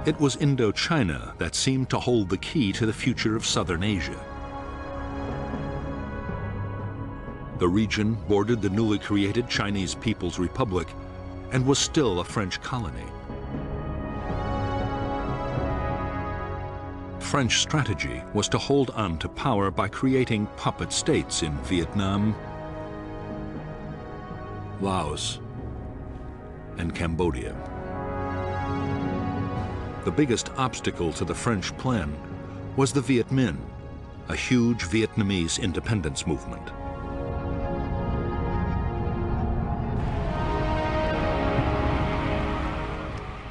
It was Indochina that seemed to hold the key to the future of southern Asia. The region bordered the newly created Chinese People's Republic and was still a French colony. French strategy was to hold on to power by creating puppet states in Vietnam, Laos, and Cambodia. The biggest obstacle to the French plan was the Viet Minh, a huge Vietnamese independence movement.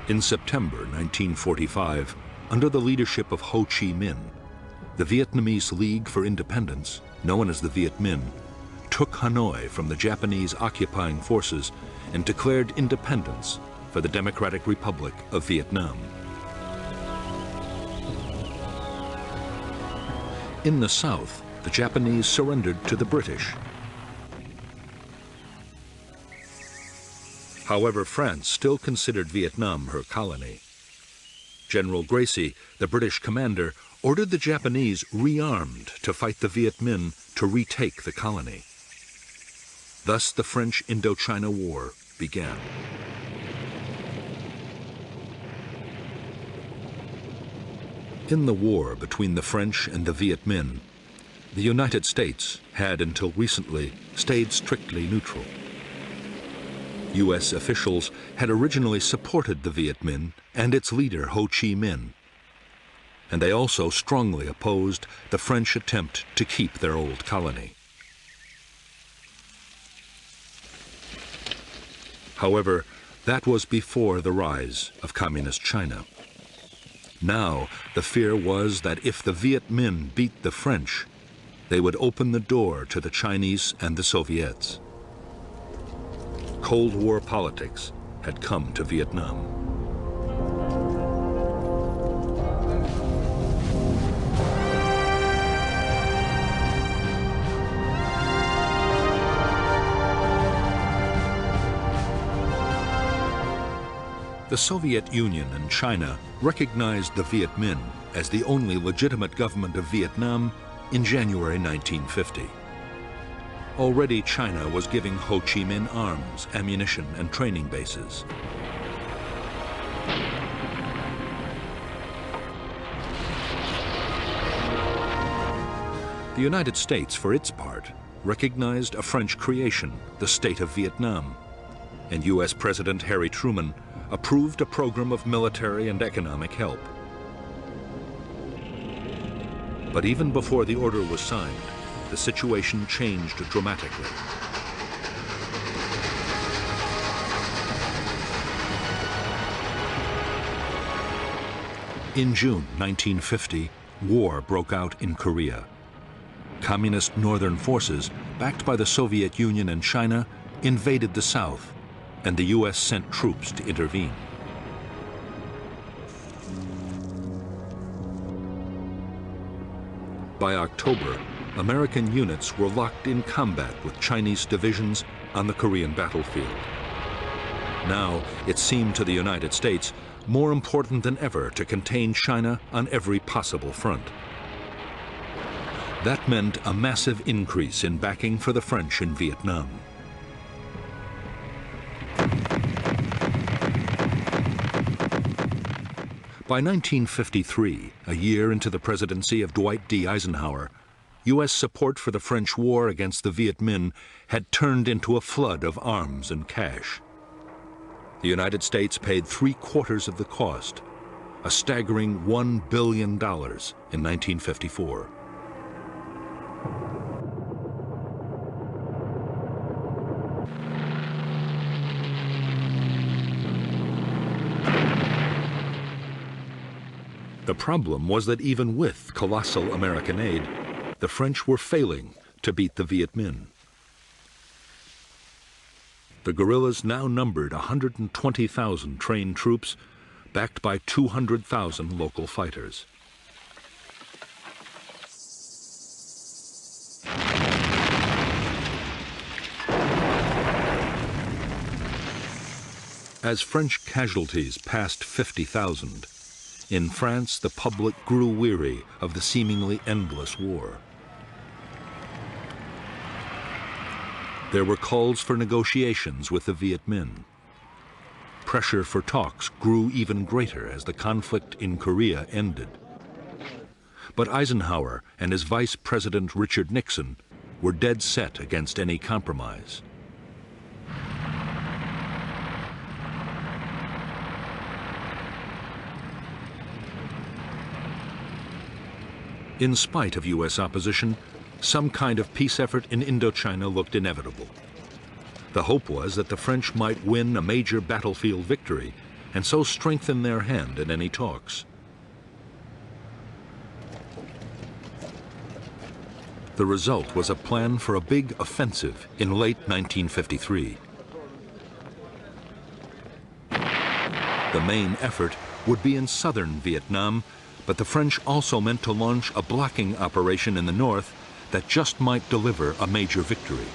In September 1945, under the leadership of Ho Chi Minh, the Vietnamese League for Independence, known as the Viet Minh, took Hanoi from the Japanese occupying forces and declared independence for the Democratic Republic of Vietnam. In the south, the Japanese surrendered to the British. However, France still considered Vietnam her colony. General Gracie, the British commander, ordered the Japanese rearmed to fight the Viet Minh to retake the colony. Thus, the French Indochina War began. In the war between the French and the Viet Minh, the United States had until recently stayed strictly neutral. U.S. officials had originally supported the Viet Minh and its leader Ho Chi Minh, and they also strongly opposed the French attempt to keep their old colony. However, that was before the rise of Communist China. Now, the fear was that if the Viet Minh beat the French, they would open the door to the Chinese and the Soviets. Cold War politics had come to Vietnam. The Soviet Union and China recognized the Viet Minh as the only legitimate government of Vietnam in January 1950. Already China was giving Ho Chi Minh arms, ammunition, and training bases. The United States, for its part, recognized a French creation, the State of Vietnam, and U.S. President Harry Truman approved a program of military and economic help. But even before the order was signed, the situation changed dramatically. In June 1950, war broke out in Korea. Communist northern forces, backed by the Soviet Union and China, invaded the south, and the U.S. sent troops to intervene. By October, American units were locked in combat with Chinese divisions on the Korean battlefield. Now, it seemed to the United States more important than ever to contain China on every possible front. That meant a massive increase in backing for the French in Vietnam. By 1953, a year into the presidency of Dwight D. Eisenhower, U.S. support for the French war against the Viet Minh had turned into a flood of arms and cash. The United States paid 3/4 of the cost, a staggering $1 billion in 1954. The problem was that even with colossal American aid, the French were failing to beat the Viet Minh. The guerrillas now numbered 120,000 trained troops, backed by 200,000 local fighters. As French casualties passed 50,000, In France, the public grew weary of the seemingly endless war. There were calls for negotiations with the Viet Minh. Pressure for talks grew even greater as the conflict in Korea ended. But Eisenhower and his Vice President Richard Nixon were dead set against any compromise. In spite of U.S. opposition, some kind of peace effort in Indochina looked inevitable. The hope was that the French might win a major battlefield victory and so strengthen their hand in any talks. The result was a plan for a big offensive in late 1953. The main effort would be in southern Vietnam, but the French also meant to launch a blocking operation in the north that just might deliver a major victory.